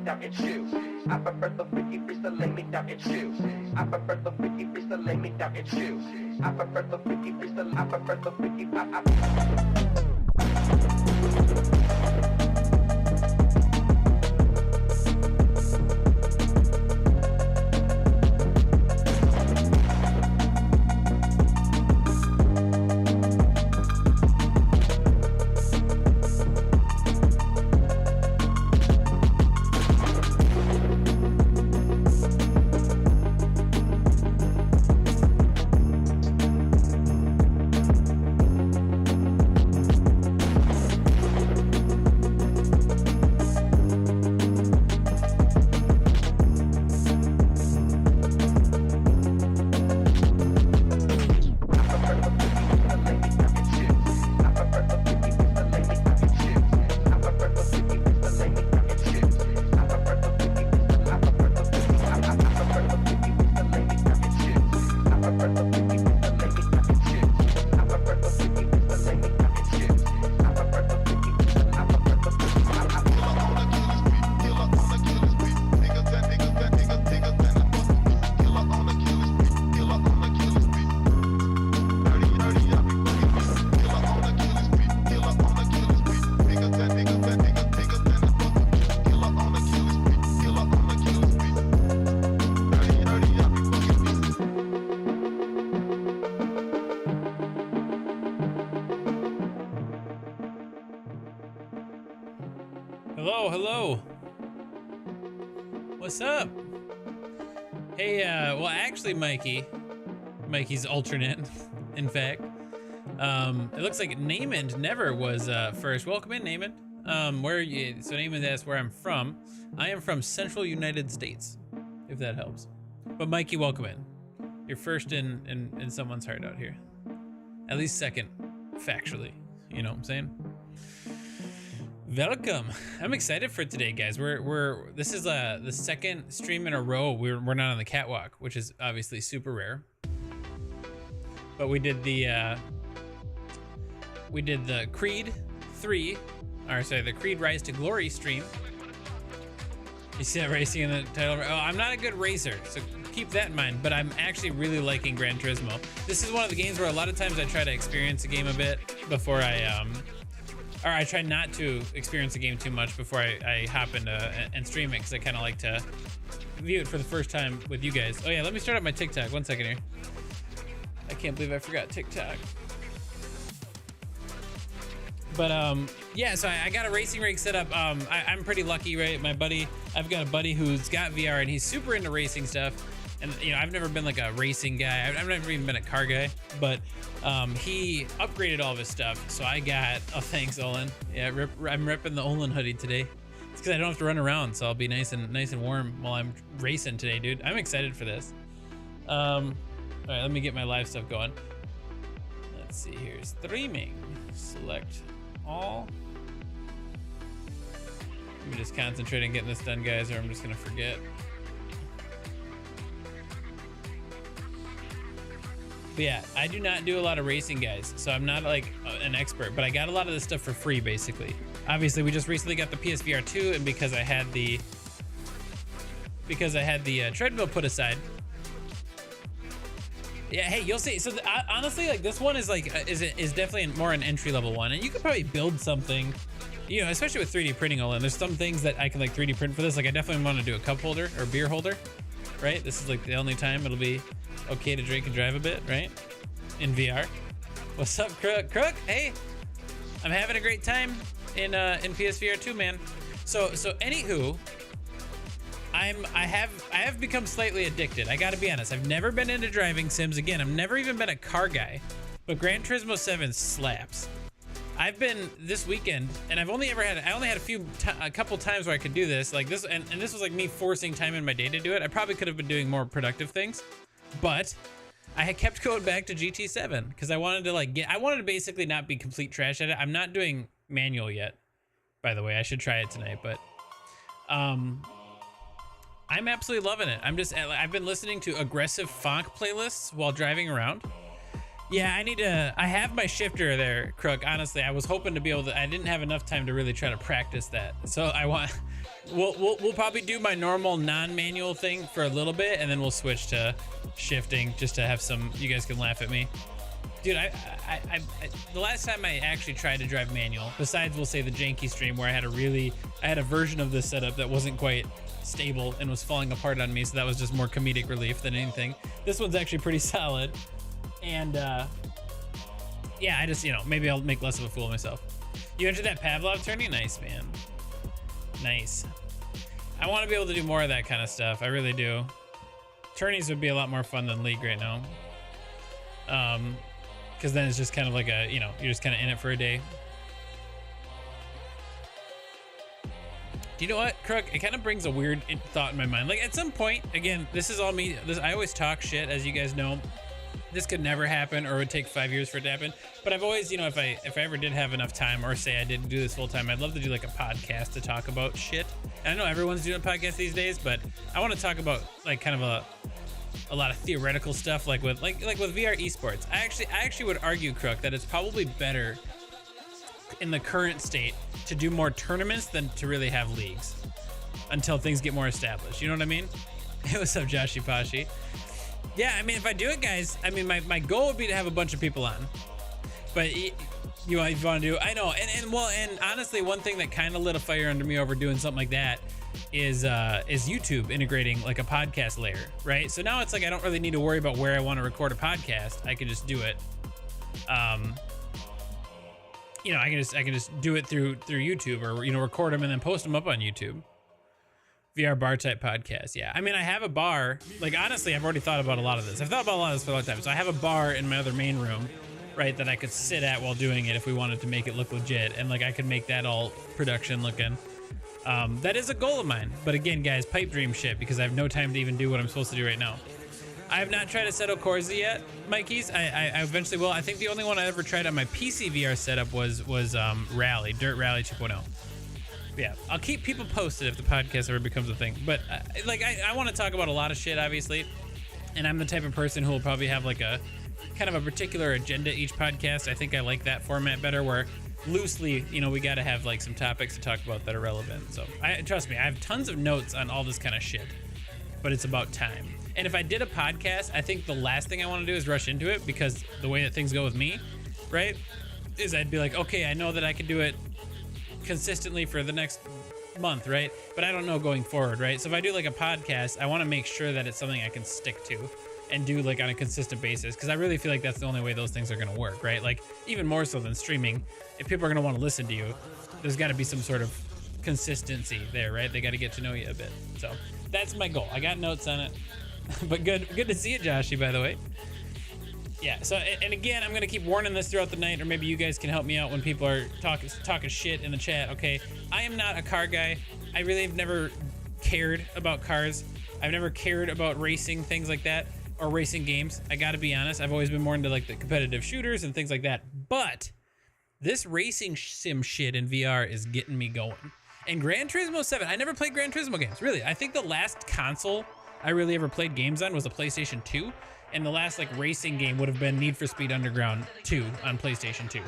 down and chill. I prefer the freaky bitch to lay me down and chill. I prefer the freaky bitch to lay me down and chill. I prefer the freaky bitch to, I prefer the freaky, Hello. What's up? Hey, well, actually, Mikey's alternate, in fact. It looks like Naaman never was first. Welcome in, Naaman. Where are you? So Naaman asks where I'm from. I am from Central United States, if that helps. But Mikey, welcome in. You're first in someone's heart out here. At least second, factually. You know what I'm saying? Welcome. I'm excited for today, guys. This is the second stream in a row we're not on the catwalk, which is obviously super rare. But we did the Creed 3, or sorry, the Creed Rise to Glory stream. You see that racing in the title? Oh, I'm not a good racer, so keep that in mind, but I'm actually really liking Gran Turismo. This is one of the games where a lot of times I try to experience a game a bit before I try not to experience the game too much before I hop into and stream it, because I kind of like to view it for the first time with you guys. Oh yeah, let me start up my TikTok. 1 second here. I can't believe I forgot TikTok. But yeah, so I got a racing rig set up. I'm pretty lucky, right? I've got a buddy who's got VR and he's super into racing stuff. And you know, I've never been like a racing guy. I've never even been a car guy, but he upgraded all of his stuff. So I got, oh thanks Olin. Yeah, I'm repping the Olin hoodie today. It's because I don't have to run around, so I'll be nice and warm while I'm racing today, dude. I'm excited for this. All right, let me get my live stuff going. Let's see here, streaming. Select all. Let me just concentrate on getting this done, guys, or I'm just gonna forget. But yeah, I do not do a lot of racing, guys, so I'm not like an expert, but I got a lot of this stuff for free, basically. Obviously, we just recently got the PSVR2, and because I had the treadmill put aside. Yeah, hey, you'll see. So honestly, like this one is like is definitely more an entry level one, and you could probably build something, you know, especially with 3D printing all in. There's some things that I can like 3D print for this. Like I definitely want to do a cup holder or beer holder, right? This is like the only time it'll be okay to drink and drive a bit, right? In VR. What's up, Crook? Crook, hey, I'm having a great time in PSVR 2, man. So anywho, I have become slightly addicted. I gotta be honest. I've never been into driving sims. Again, I've never even been a car guy, but Gran Turismo 7 slaps. I've been this weekend, and I only had a couple times where I could do this, like this, and this was like me forcing time in my day to do it. I probably could have been doing more productive things, but I had kept going back to GT7 because I wanted to basically not be complete trash at it. I'm not doing manual yet, by the way. I should try it tonight, but I'm absolutely loving it. I've been listening to aggressive funk playlists while driving around. Yeah, I have my shifter there, Crook. Honestly, I was hoping to be able to, I didn't have enough time to really try to practice that. So We'll probably do my normal non-manual thing for a little bit, and then we'll switch to shifting just to have some. You guys can laugh at me, dude. The last time I actually tried to drive manual, besides we'll say the janky stream where I had a version of this setup that wasn't quite stable and was falling apart on me, so that was just more comedic relief than anything. This one's actually pretty solid, and yeah, I just, maybe I'll make less of a fool of myself. You entered that Pavlov tourney? Nice, man. Nice. I want to be able to do more of that kind of stuff. I really do. Tourneys would be a lot more fun than League right now. Because then it's just kind of like a, you're just kind of in it for a day. Do you know what, Crook? It kind of brings a weird thought in my mind. Like at some point, again, this is all me. I always talk shit, as you guys know. This could never happen, or it would take 5 years for it to happen. But I've always, if I ever did have enough time, or say I didn't do this full time, I'd love to do like a podcast to talk about shit. And I know everyone's doing a podcast these days, but I want to talk about like kind of a lot of theoretical stuff, like with VR esports. I actually would argue, Crook, that it's probably better in the current state to do more tournaments than to really have leagues until things get more established. You know what I mean? Hey, what's up, Joshy Pashi? Yeah, I mean, if I do it, guys, I mean, my goal would be to have a bunch of people on. But if you want to do, I know, and honestly, one thing that kind of lit a fire under me over doing something like that is YouTube integrating like a podcast layer, right? So now it's like I don't really need to worry about where I want to record a podcast. I can just do it. I can just do it through YouTube, or record them and then post them up on YouTube. VR bar type podcast. Yeah, I mean, I have a bar. Like, honestly, I've already thought about a lot of this. I've thought about a lot of this for a long time. So I have a bar in my other main room, right, that I could sit at while doing it if we wanted to make it look legit, and like I could make that all production looking. That is a goal of mine. But again, guys, pipe dream shit, because I have no time to even do what I'm supposed to do right now. I have not tried to settle Corsa yet, Mikey's. I eventually will. I think the only one I ever tried on my PC VR setup was Rally, Dirt Rally 2.0. Yeah, I'll keep people posted if the podcast ever becomes a thing. But I want to talk about a lot of shit, obviously, and I'm the type of person who will probably have like a kind of a particular agenda each podcast. I think I like that format better, where loosely, we got to have like some topics to talk about that are relevant. So trust me, I have tons of notes on all this kind of shit, but it's about time. And if I did a podcast, I think the last thing I want to do is rush into it, because the way that things go with me, right, is I'd be like, okay, I know that I can do it consistently for the next month, right? But I don't know going forward, right? So if I do like a podcast, I want to make sure that it's something I can stick to and do like on a consistent basis, because I really feel like that's the only way those things are going to work, right? Like even more so than streaming, if people are going to want to listen to you, there's got to be some sort of consistency there, right? They got to get to know you a bit. So that's my goal. I got notes on it. But good to see you, Joshy, by the way. Yeah, so, and again, I'm going to keep warning this throughout the night, or maybe you guys can help me out when people are talking shit in the chat, okay? I am not a car guy. I really have never cared about cars. I've never cared about racing, things like that, or racing games. I got to be honest. I've always been more into like the competitive shooters and things like that. But this racing sim shit in VR is getting me going. And Gran Turismo 7, I never played Gran Turismo games, really. I think the last console I really ever played games on was a PlayStation 2. And the last like racing game would have been Need for Speed Underground 2 on PlayStation 2,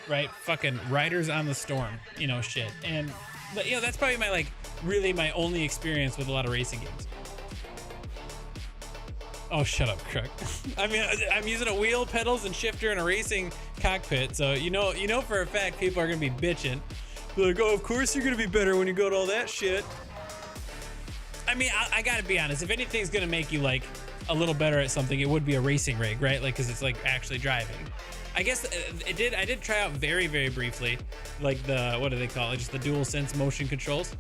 right? Fucking Riders on the Storm, shit. And but that's probably my only experience with a lot of racing games. Oh, shut up, Crook. I mean, I'm using a wheel, pedals, and shifter in a racing cockpit, so you know for a fact people are gonna be bitching. They're like, oh, of course you're gonna be better when you go to all that shit. I mean, I gotta be honest. If anything's gonna make you like a little better at something, it would be a racing rig, right? Like, because it's like actually driving. I guess I did try out very, very briefly, like what do they call it? Just the dual sense motion controls.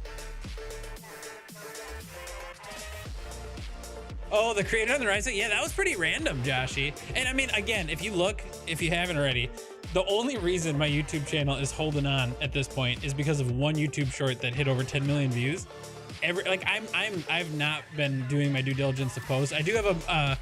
Oh, the creator on the right side. Yeah, that was pretty random, Joshy. And I mean, again, if you haven't already, the only reason my YouTube channel is holding on at this point is because of one YouTube short that hit over 10 million views. I've not been doing my due diligence to post. I do have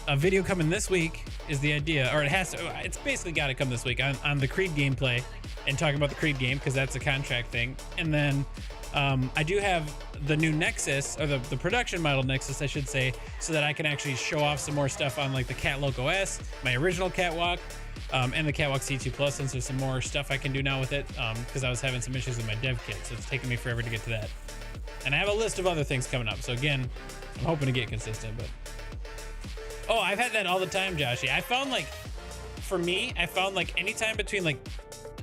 a video coming this week is the idea, or it's basically got to come this week on the Creed gameplay and talking about the Creed game, because that's a contract thing. And then I do have the new Nexus, or the production model Nexus, I should say, so that I can actually show off some more stuff on like the Catlock OS, my original Catwalk, and the Catwalk C2 Plus, since there's some more stuff I can do now with it, because I was having some issues with my dev kit, so it's taking me forever to get to that. And I have a list of other things coming up, so again, I'm hoping to get consistent. But oh, I've had that all the time, Joshy. I found like, for me, I found like anytime between like,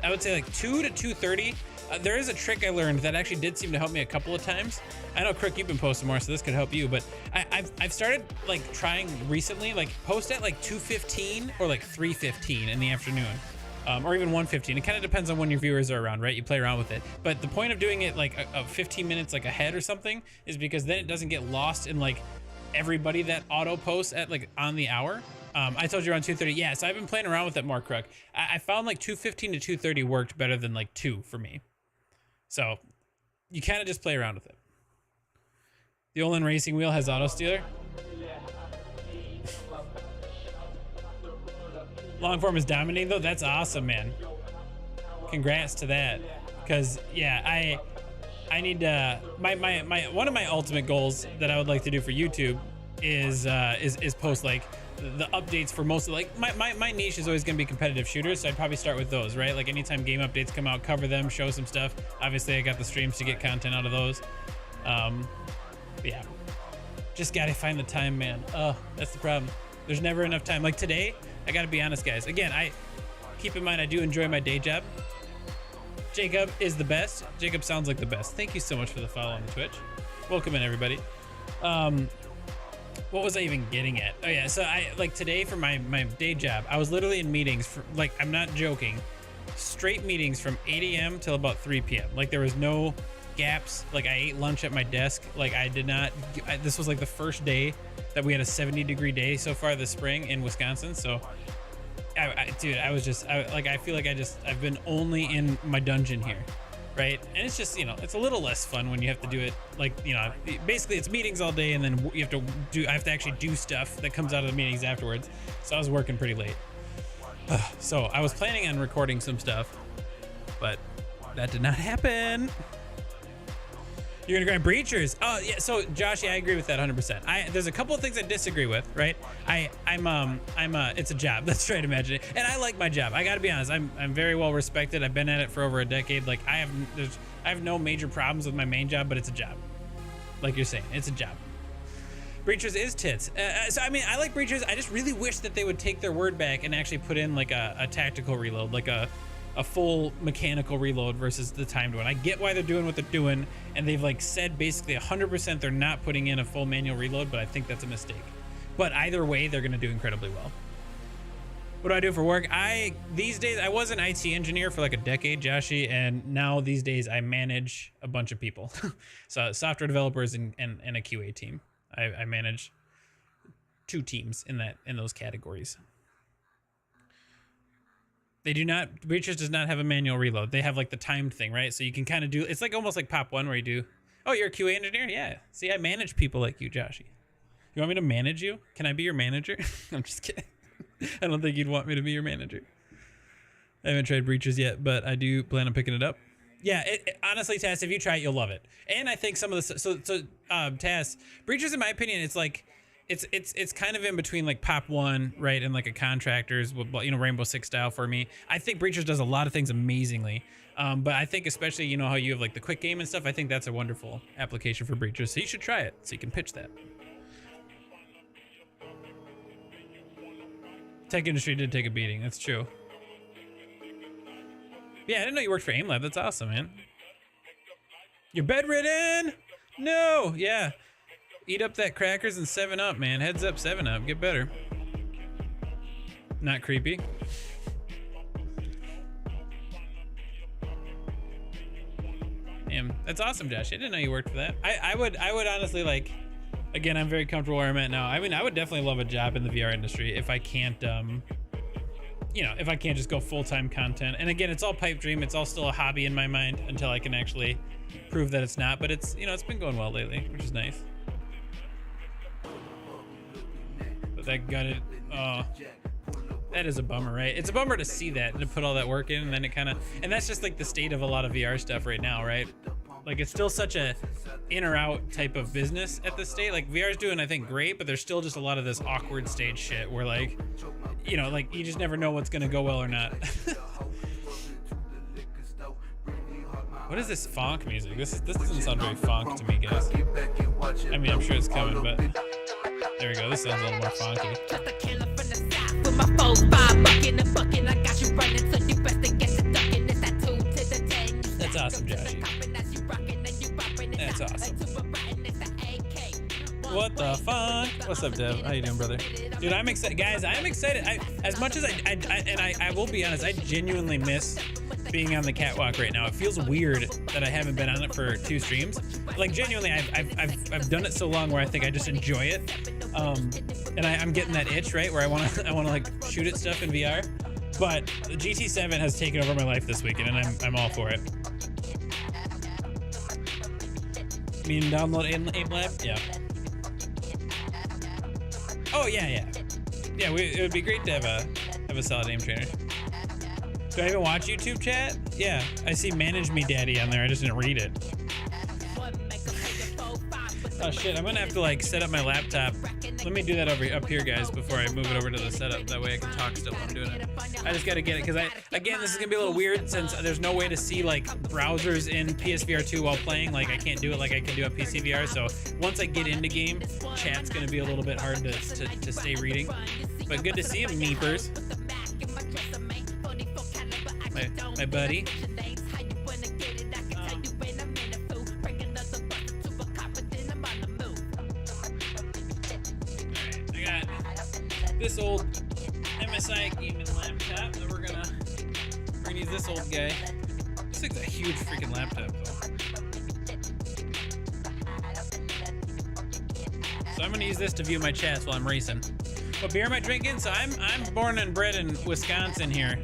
I would say like 2 to 2:30. There is a trick I learned that actually did seem to help me a couple of times. I know, Crook, you've been posting more, so this could help you, but I've started like trying recently, like post at like 2:15 or like 3:15 in the afternoon, or even 1:15. It kind of depends on when your viewers are around, right? You play around with it. But the point of doing it like a 15 minutes like ahead or something is because then it doesn't get lost in like everybody that auto posts at like on the hour. I told you around 2:30. Yeah, so I've been playing around with that more, Crook. I found like 2:15 to 2:30 worked better than like 2 for me. So you kind of just play around with it. The Olin Racing Wheel has auto stealer. Longform is dominating though. That's awesome, man. Congrats to that. Because yeah, I need my one of my ultimate goals that I would like to do for YouTube is post like the updates for most of like my niche is always going to be competitive shooters, so I'd probably start with those, right? Like anytime game updates come out, cover them, show some stuff. Obviously I got the streams to get content out of those. Yeah, just gotta find the time, man. Oh, that's the problem. There's never enough time. Like today, I gotta be honest, guys. Again, I keep in mind I do enjoy my day job. Jacob is the best. Jacob sounds like the best. Thank you so much for the follow on the Twitch. Welcome in, everybody. What was I even getting at? Oh yeah, so I like today for my day job, I was literally in meetings for like, I'm not joking, straight meetings from 8 a.m. till about 3 p.m. Like there was no gaps. Like I ate lunch at my desk. Like I did not, this was like the first day that we had a 70-degree day so far this spring in Wisconsin. So dude, I feel like I've been only in my dungeon here. Right, and it's just, you know, it's a little less fun when you have to do it like, you know, basically it's meetings all day and then I have to actually do stuff that comes out of the meetings afterwards. So I was working pretty late. So I was planning on recording some stuff, but that did not happen. You're gonna grind breachers. Oh yeah, so Josh, yeah, I agree with that 100%. There's a couple of things I disagree with, right? It's a job. That's right, imagine it. And I like my job. I gotta be honest. I'm very well respected. I've been at it for over a decade. Like I have no major problems with my main job, but it's a job. Like you're saying, it's a job. Breachers is tits. So I mean, I like breachers. I just really wish that they would take their word back and actually put in like a tactical reload, like a full mechanical reload versus the timed one. I get why they're doing what they're doing, and they've like said basically 100% they're not putting in a full manual reload, but I think that's a mistake. But either way, they're gonna do incredibly well. What do I do for work? These days, I was an IT engineer for like a decade, Joshy, and now these days I manage a bunch of people. So software developers and a QA team. I manage 2 teams in those categories. They do not, Breachers does not have a manual reload. They have like the timed thing, right? So you can kind of do, it's like almost like Pop 1 where you do, oh, you're a QA engineer? Yeah. See, I manage people like you, Joshy. You want me to manage you? Can I be your manager? I'm just kidding. I don't think you'd want me to be your manager. I haven't tried Breachers yet, but I do plan on picking it up. Yeah, honestly, Tass, if you try it, you'll love it. And I think some of the, Tass, Breachers, in my opinion, it's like, it's kind of in between like Pop 1, right, and like a Contractors, you know, Rainbow Six style for me. I think Breachers does a lot of things amazingly, but I think especially, you know, how you have like the quick game and stuff, I think that's a wonderful application for Breachers, so you should try it so you can pitch that. Tech industry did take a beating, that's true. Yeah, I didn't know you worked for AimLab, that's awesome, man. You're bedridden? No, yeah. Eat up that crackers and 7-Up, man. Heads up, 7-Up. Get better. Not creepy. Damn, that's awesome, Josh. I didn't know you worked for that. I would honestly, like, again, I'm very comfortable where I'm at now. I mean, I would definitely love a job in the VR industry if I can't, you know, if I can't just go full-time content. And again, it's all pipe dream. It's all still a hobby in my mind until I can actually prove that it's not. But it's, you know, it's been going well lately, which is nice. That gutted. Oh, that is a bummer, right? It's a bummer to see that and to put all that work in, and then it kind of, and that's just like the state of a lot of VR stuff right now, right? Like it's still such a in or out type of business at this state. Like VR is doing, I think, great, but there's still just a lot of this awkward stage shit where like, you know, like you just never know what's gonna go well or not. What is this funk music? This doesn't sound very funk to me, guys. I mean, I'm sure it's coming, but there we go. This sounds a little more funky. That's awesome, Joshy. That's awesome. What the fuck? What's up, Dev? How you doing, brother? Dude, I'm excited, guys. I'm excited. As much as I will be honest, I genuinely miss being on the catwalk right now. It feels weird that I haven't been on it for 2 streams. Like genuinely, I've done it so long where I think I just enjoy it. And I'm getting that itch, right, where I wanna like shoot at stuff in VR. But the GT7 has taken over my life this weekend, and I'm all for it. You mean download Aim Lab? Yeah. Oh yeah. It would be great to have a solid aim trainer. Do I even watch YouTube chat? Yeah, I see Manage Me Daddy on there. I just didn't read it. Oh shit, I'm gonna have to like set up my laptop. Let me do that up here, guys, before I move it over to the setup. That way I can talk still while I'm doing it. I just gotta get it, because again, this is gonna be a little weird since there's no way to see like browsers in PSVR2 while playing. Like I can't do it like I can do on PCVR. So once I get into game, chat's gonna be a little bit hard to stay reading. But good to see him, Meepers. My buddy. This old MSI gaming laptop that we're gonna use this old guy. This thing's a huge freaking laptop though. So I'm gonna use this to view my chats while I'm racing. What beer am I drinking? So I'm born and bred in Wisconsin here.